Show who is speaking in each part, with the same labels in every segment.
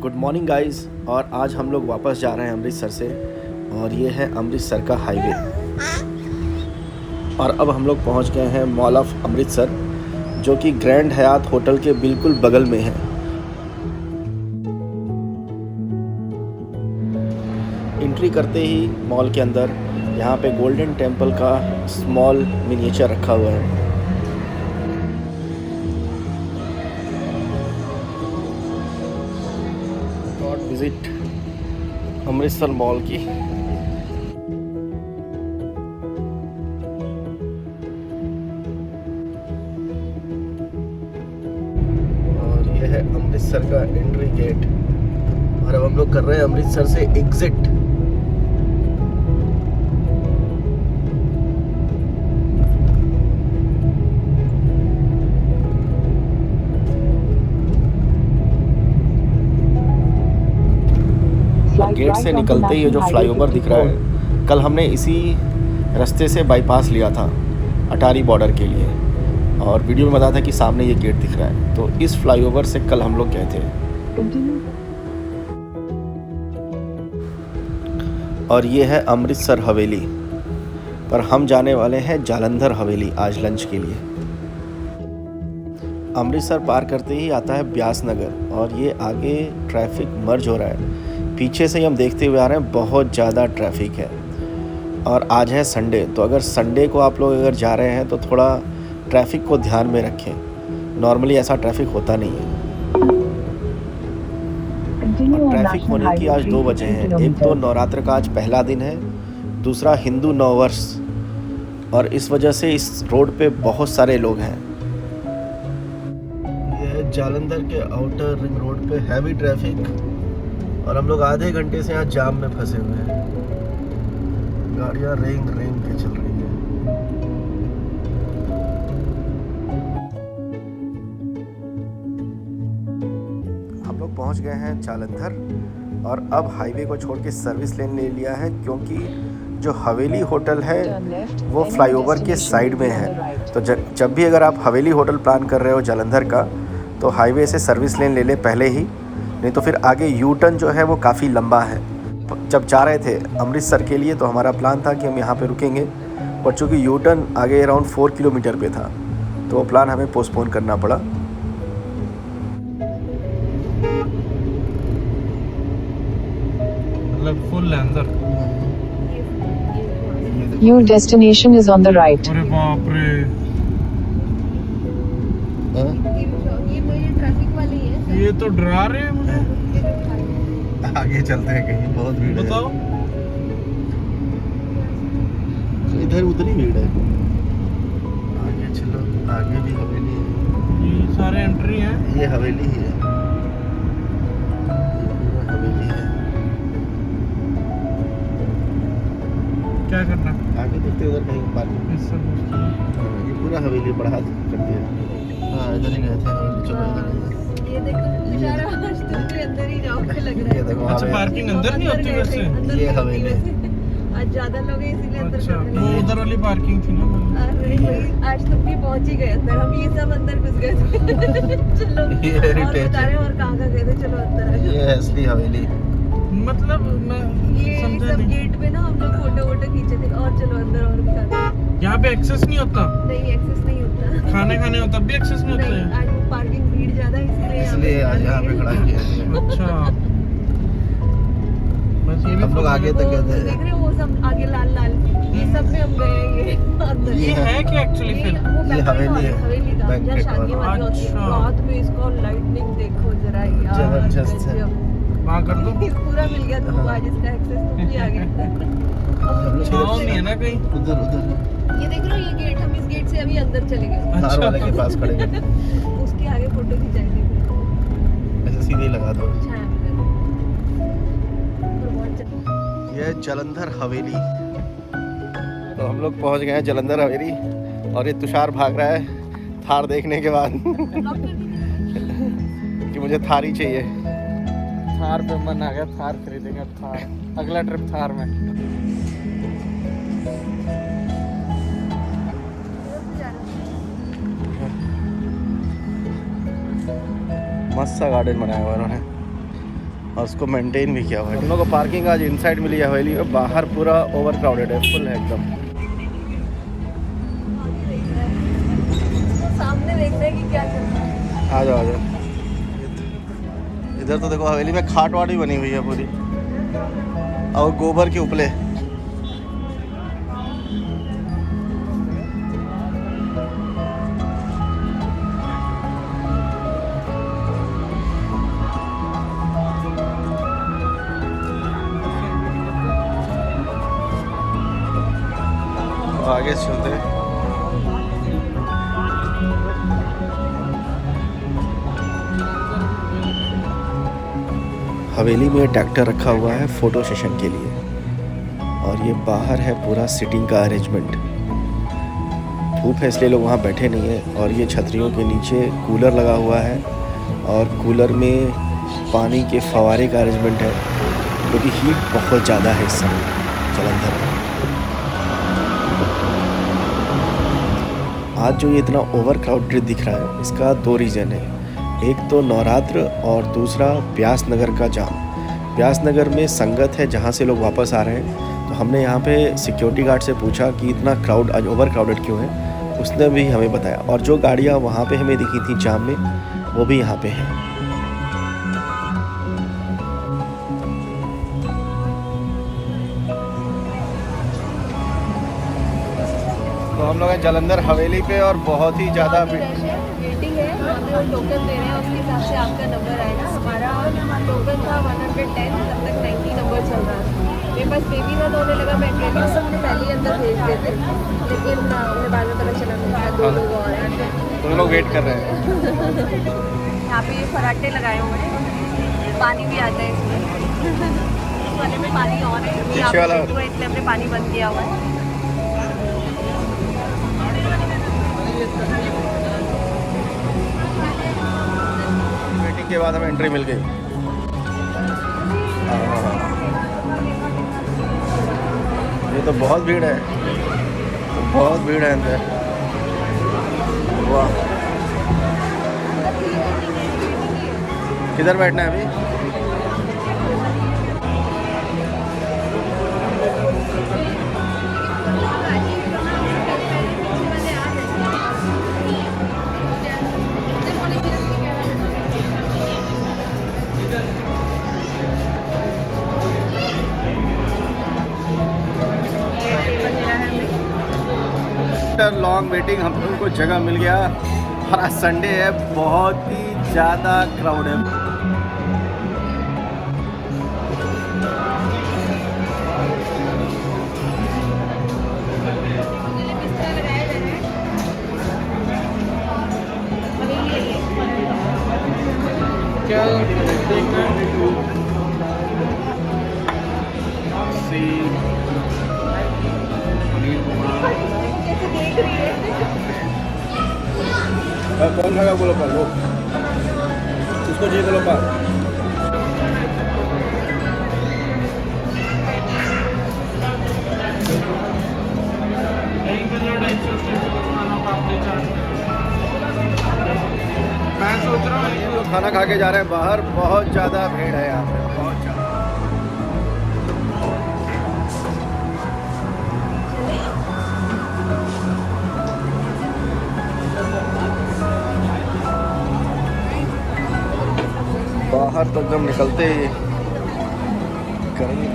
Speaker 1: Good morning guys. और आज हम लोग वापस जा रहे हैं अमृतसर से, और ये है अमृतसर का हाईवे। और अब हम लोग पहुंच गए हैं मॉल ऑफ अमृतसर, जो कि ग्रैंड हयात होटल के बिल्कुल बगल में है। एंट्री करते ही मॉल के अंदर यहाँ पे गोल्डन टेम्पल का स्मॉल मिनिएचर रखा हुआ है। विजिट अमृतसर मॉल की। और यह है अमृतसर का एंट्री गेट, और अब हम लोग कर रहे हैं अमृतसर से एग्जिट। गेट से निकलते ही जो फ्लाईओवर दिख रहा है, कल हमने इसी रास्ते से बाईपास लिया था अटारी बॉर्डर के लिए, और वीडियो में बताया था कि सामने ये गेट दिख रहा है। तो इस फ्लाईओवर से कल हम लोग गए थे। और ये है अमृतसर हवेली, पर हम जाने वाले हैं जालंधर हवेली आज लंच के लिए। अमृतसर पार करते ही आता है ब्यास नगर, और ये आगे ट्रैफिक मर्ज हो रहा है। पीछे से ही हम देखते हुए आ रहे हैं, बहुत ज़्यादा ट्रैफिक है। और आज है संडे, तो अगर संडे को आप लोग अगर जा रहे हैं तो थोड़ा ट्रैफिक को ध्यान में रखें। नॉर्मली ऐसा ट्रैफिक होता नहीं है। ट्रैफिक होने की आज 2 वजह हैं। एक तो नवरात्र का आज पहला दिन है, दूसरा हिंदू नववर्ष, और इस वजह से इस रोड पे बहुत सारे लोग हैं। यह जालंधर के आउटर रिंग रोड पे हैवी ट्रैफिक, और हम लोग आधे घंटे से यहाँ जाम में फंसे हुए हैं। गाड़ियाँ रेंग रेंग के चल रही हैं। हम लोग पहुँच गए हैं जालंधर, और अब हाईवे को छोड़ के सर्विस लेन ले लिया है, क्योंकि जो हवेली होटल है वो फ्लाईओवर के साइड में है। तो जब भी अगर आप हवेली होटल प्लान कर रहे हो जालंधर का, तो हाईवे से सर्विस लेन ले ले पहले ही, नहीं तो फिर आगे यू टर्न जो है वो काफ़ी लंबा है। जब जा रहे थे अमृतसर के लिए तो हमारा प्लान था कि हम यहाँ पे रुकेंगे, और चूँकि यू टर्न आगे अराउंड 4 किलोमीटर पे था, तो वो प्लान हमें पोस्टपोन करना पड़ा।
Speaker 2: मतलब फुल अंदर।
Speaker 3: Your destination is on the right.
Speaker 2: अरे बाप रे, ये तो डरा रहे हैं मुझे।
Speaker 1: आगे चलते हैं, कहीं बहुत भीड़ है।
Speaker 2: बताओ,
Speaker 1: इधर उतनी भीड़ है। आगे चलो, आगे भी हवेली है।
Speaker 2: ये सारे एंट्री हैं।
Speaker 1: ये हवेली ही है, ये हवेली है।
Speaker 2: क्या करना?
Speaker 1: आगे देखते उधर कहीं पार्किंग। ये पूरा हवेली बढ़ा कर दिया। हाँ, इधर ही गए थे। चलो इधर।
Speaker 4: ये देखो बेचारा, आज तुम भी अंदर ही जाओगे लग रहा है।
Speaker 1: ये देखो,
Speaker 2: अच्छा, पार्किंग अंदर नहीं होती वैसे।
Speaker 1: ये हवेली।
Speaker 4: आज ज्यादा लोग हैं इसीलिए अंदर
Speaker 2: अच्छा,
Speaker 4: कर रहे
Speaker 2: वो
Speaker 4: हैं।
Speaker 2: उधर वाली पार्किंग थी ना।
Speaker 4: अरे भाई, आज तुम भी पहुंच ही गए अंदर, हम ये सब अंदर घुस गए थे। चलो
Speaker 1: ये
Speaker 4: और
Speaker 1: heritage
Speaker 4: बता रहे हैं, और कहाँ कहाँ गए थे, चलो अंदर आ जाओ।
Speaker 1: ये है असली हवेली।
Speaker 2: मतलब मैं
Speaker 4: ये
Speaker 2: समझा
Speaker 4: सब
Speaker 2: नहीं।
Speaker 4: गेट पे ना हम लोग फोटो वोटो खींचे थे, और चलो अंदर और दिखाते हैं।
Speaker 2: यहाँ पे एक्सेस नहीं होता,
Speaker 4: नहीं, एक्सेस नहीं होता।
Speaker 2: खाने खाने होता भी एक्सेस नहीं होता
Speaker 4: नहीं,
Speaker 2: है।
Speaker 4: आज पार्किंग भीड़ ज्यादा है,
Speaker 1: इसलिए आज यहाँ पे खड़ा किया है।
Speaker 2: अच्छा, बस ये भी
Speaker 1: हम लोग आगे तक गए थे।
Speaker 4: देख रहे हो वो सब आगे लाल लाल, ये सब में हम गए हैं। ये अंदर
Speaker 2: ये है क्या एक्चुअली फिर?
Speaker 4: ये
Speaker 1: हवेली है,
Speaker 4: हवेली का, जहाँ
Speaker 1: बैंक्वेट
Speaker 4: शादी
Speaker 1: हॉल।
Speaker 4: वादी होती है।
Speaker 2: अच्छा।
Speaker 4: रात में इसका लाइटनिंग देखो जरा यार,
Speaker 1: जबरदस्त है।
Speaker 4: गजब।
Speaker 2: वहाँ कर दो।
Speaker 4: पूरा मिल गया तुमको आज इसका एक्सेस, तुम भी आ गए। हम लोग
Speaker 2: छाँव नहीं है ना कहीं?
Speaker 1: उधर उधर
Speaker 4: ये देख रहे हो, ये गेट, हम इस गेट से अभी अंदर चले गए।
Speaker 1: कार वाले के पास खड़े हैं।
Speaker 4: उसके आगे फोटो खिंचाई थी।
Speaker 1: ऐसे सीधे ही लगा दो।
Speaker 4: अच्छा है अंदर। और बहुत अच्छा।
Speaker 1: ये जालंधर हवेली। तो हम लोग पहुंच गए हैं जालंधर हवेली, और ये तुषार भाग रहा है थार देखने के बाद कि मुझे थार ही चाहिए।
Speaker 2: थार पे मन आ गया, थार खरीदेंगे अब। थार अगला ट्रिप थार में।
Speaker 1: मस्त सा गार्डन बनाया हुआ उन्होंने। और उसको मेंटेन भी किया हुआ है। हम लोग को पार्किंग आज इनसाइड मिली है हवेली में, बाहर पूरा ओवर क्राउडेड है, फुल है एकदम।
Speaker 4: सामने देख रहे हैं कि क्या चल रहा है।
Speaker 1: आ जाओ आ जाओ। इधर तो देखो हवेली में खाट वाट भी बनी हुई है पूरी, और गोबर के उपले। आगे चलते हैं। हवेली में ट्रैक्टर रखा हुआ है फ़ोटो सेशन के लिए, और ये बाहर है पूरा सीटिंग का अरेंजमेंट। धूप है इसलिए लोग वहाँ बैठे नहीं हैं, और ये छतरियों के नीचे कूलर लगा हुआ है, और कूलर में पानी के फवारे का अरेंजमेंट है, क्योंकि हीट बहुत ज़्यादा है इस समय जालंधर में। आज जो ये इतना ओवर क्राउडेड दिख रहा है, इसका 2 रीज़न है। एक तो नवरात्र, और दूसरा ब्यास नगर का जाम। ब्यास नगर में संगत है जहाँ से लोग वापस आ रहे हैं, तो हमने यहाँ पे सिक्योरिटी गार्ड से पूछा कि इतना क्राउड आज ओवर क्राउडेड क्यों है। उसने भी हमें बताया, और जो गाड़ियाँ वहाँ पे हमें दिखी थी जाम में, वो भी यहाँ पे हैं। तो हम लोग हैं जालंधर हवेली पे, और बहुत ही ज़्यादा
Speaker 4: वेटिंग है, वहाँ पे वो टोकन दे रहे हैं, उसके हिसाब से आपका नंबर आएगा। हमारा टोकन था 110, तब तक 90 नंबर चल रहा है। मेरे पास बेबी था तो उन्हें लगा मैं अकेली हूँ, हमने पहले ही अंदर भेज देते, लेकिन हमने बाद में पता चला मेरे 2 लोग और हैं।
Speaker 1: तो लोग वेट कर रहे हैं।
Speaker 4: यहाँ पे ये फराटे लगाए हुए हैं, पानी भी आता है इसमें। इस वाले में पानी ऑन है,
Speaker 1: पीछे वाला
Speaker 4: इसलिए हमने पानी बंद किया हुआ है।
Speaker 1: वेटिंग के बाद हमें एंट्री मिल गई। ये तो बहुत भीड़ है, बहुत भीड़ है अंदर। वाह, किधर बैठना है अभी? आफ्टर लॉन्ग वेटिंग हम लोगों को जगह मिल गया, और आज संडे है, बहुत ही ज़्यादा क्राउड है।
Speaker 2: क्या देखना है?
Speaker 1: कौन खाएगा बोलो पाल? उसको चाहिए बोलो पाल।
Speaker 2: मैं सोच रहा हूँ
Speaker 1: लोग खाना खा के जा रहे हैं बाहर, बहुत ज़्यादा भीड़ है यहाँ पे, बहुत ज़्यादा। बाहर तो एकदम निकलते ही करेंगे।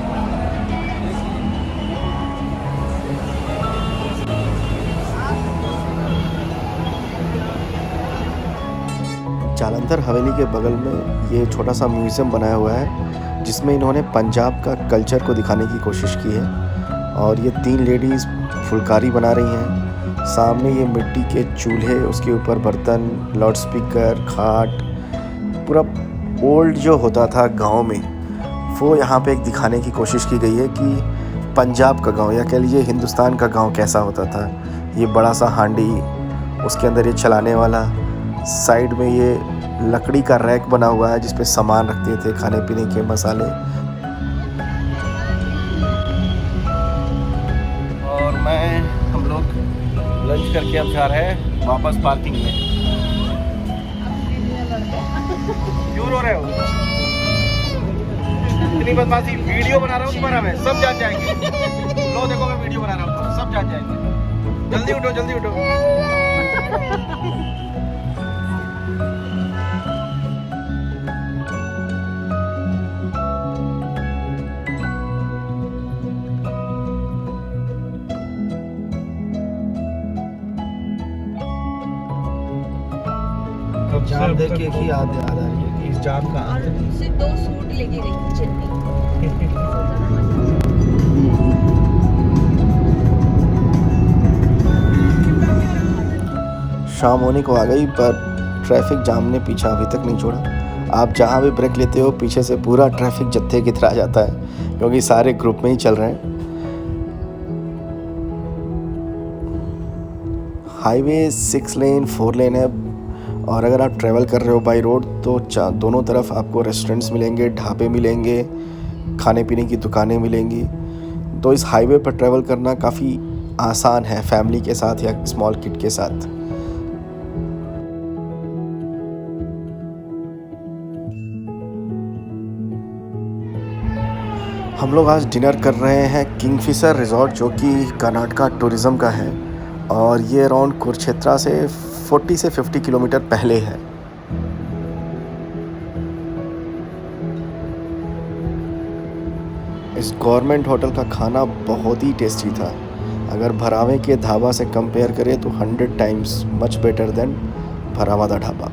Speaker 1: जालंधर हवेली के बगल में ये छोटा सा म्यूज़ियम बनाया हुआ है, जिसमें इन्होंने पंजाब का कल्चर को दिखाने की कोशिश की है। और ये 3 लेडीज़ फुलकारी बना रही हैं। सामने ये मिट्टी के चूल्हे, उसके ऊपर बर्तन, लाउड स्पीकर, खाट, पूरा ओल्ड जो होता था गांव में, वो यहाँ पे एक दिखाने की कोशिश की गई है कि पंजाब का गांव, या कह लीजिए हिंदुस्तान का गांव कैसा होता था। ये बड़ा सा हांडी, उसके अंदर ये चलाने वाला, साइड में ये लकड़ी का रैक बना हुआ है जिस पे सामान रखते थे, खाने पीने के मसाले। और हम लोग लंच करके अब जा रहे हैं वापस पार्किंग में। क्यों रो रहे हो? इतनी बदमाशी, वीडियो बना रहा हूँ तुम्हारा मैं, सब जान जाएंगे। लो देखो मैं वीडियो बना रहा हूँ, सब जान जाएंगे। जल्दी उठो, जल्दी उठो।
Speaker 5: जाम देख के ही याद आ रहा है कि इस जाम का
Speaker 4: और उससे 2 सूट लेके गई थी चेन्नई।
Speaker 1: शाम होने को आ गई पर ट्रैफिक जाम ने पीछा अभी तक नहीं छोड़ा। आप जहाँ भी ब्रेक लेते हो पीछे से पूरा ट्रैफिक जत्थे की तरह आ जाता है, क्योंकि सारे ग्रुप में ही चल रहे हैं। हाईवे 6 लेन 4 लेन है, और अगर आप ट्रैवल कर रहे हो बाई रोड तो दोनों तरफ आपको रेस्टोरेंट्स मिलेंगे, ढाबे मिलेंगे, खाने पीने की दुकानें मिलेंगी। तो इस हाईवे पर ट्रैवल करना काफ़ी आसान है फैमिली के साथ या स्मॉल किड के साथ। हम लोग आज डिनर कर रहे हैं किंगफिशर रिजॉर्ट, जो कि कर्नाटका टूरिज़्म का है, और ये अराउंड कुरुक्षेत्रा से 40 से 50 किलोमीटर पहले है। इस गवर्नमेंट होटल का खाना बहुत ही टेस्टी था। अगर भरावे के ढाबा से कंपेयर करें तो 100 टाइम्स मच बेटर देन भरावा दा ढाबा।